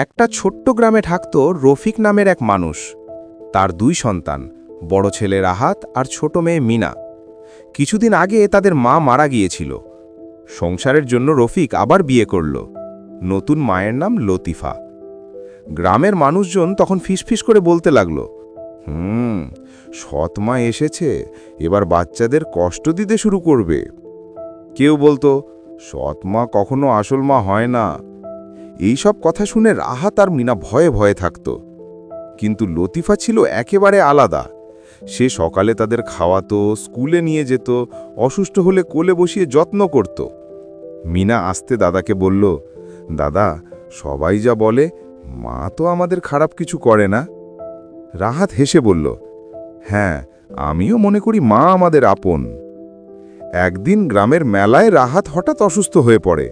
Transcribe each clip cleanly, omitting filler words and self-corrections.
একটা ছোট্ট গ্রামে থাকত রফিক নামের এক মানুষ। তার দুই সন্তান, বড় ছেলে রাহাত আর ছোট মেয়ে মিনা। কিছুদিন আগে তাদের মা মারা গিয়েছিল। সংসারের জন্য রফিক আবার বিয়ে করল। নতুন মায়ের নাম লতিফা। গ্রামের মানুষজন তখন ফিসফিস করে বলতে লাগল, সৎ মা এসেছে, এবার বাচ্চাদের কষ্ট দিতে শুরু করবে। কেউ বলতো, সৎ মা কখনো আসল মা হয় না। এই সব কথা শুনে রাহাত আর মিনা ভয়ে ভয়ে থাকত। কিন্তু লতিফা ছিল একেবারে আলাদা। সে সকালে তাদের খাওয়াতো, স্কুলে নিয়ে যেত, অসুস্থ হলে কোলে বসিয়ে যত্ন করত। মিনা আস্তে দাদাকে বলল, দাদা, সবাই যা বলে, মা তো আমাদের খারাপ কিছু করে না। রাহাত হেসে বলল, হ্যাঁ, আমিও মনে করি মা আমাদের আপন। একদিন গ্রামের মেলায় রাহাত হঠাৎ অসুস্থ হয়ে পড়ে।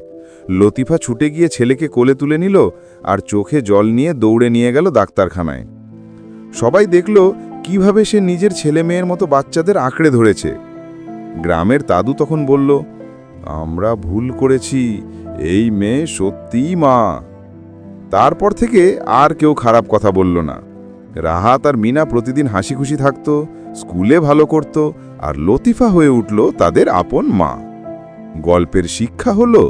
লতিফা ছুটে গিয়ে ছেলেকে কোলে তুলে নিল আর চোখে জল নিয়ে দৌড়ে নিয়ে গেল ডাক্তারখানায়। সবাই দেখল কিভাবে সে নিজের ছেলে মেয়ের মতো বাচ্চাদের আঁকড়ে ধরেছে। গ্রামের দাদু তখন বলল, আমরা ভুল করেছি, এই মেয়ে সত্যিই মা। তারপর থেকে আর কেউ খারাপ কথা বলল না। রাহাত আর মিনা প্রতিদিন হাসি খুশি থাকত, স্কুলে ভালো করত, আর লতিফা হয়ে উঠল তাদের আপন মা। গল্পের শিক্ষা হলো,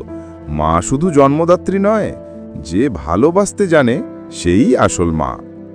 মা শুধু জন্মদাত্রী নয়, যে ভালোবাসতে জানে সেই আসল মা।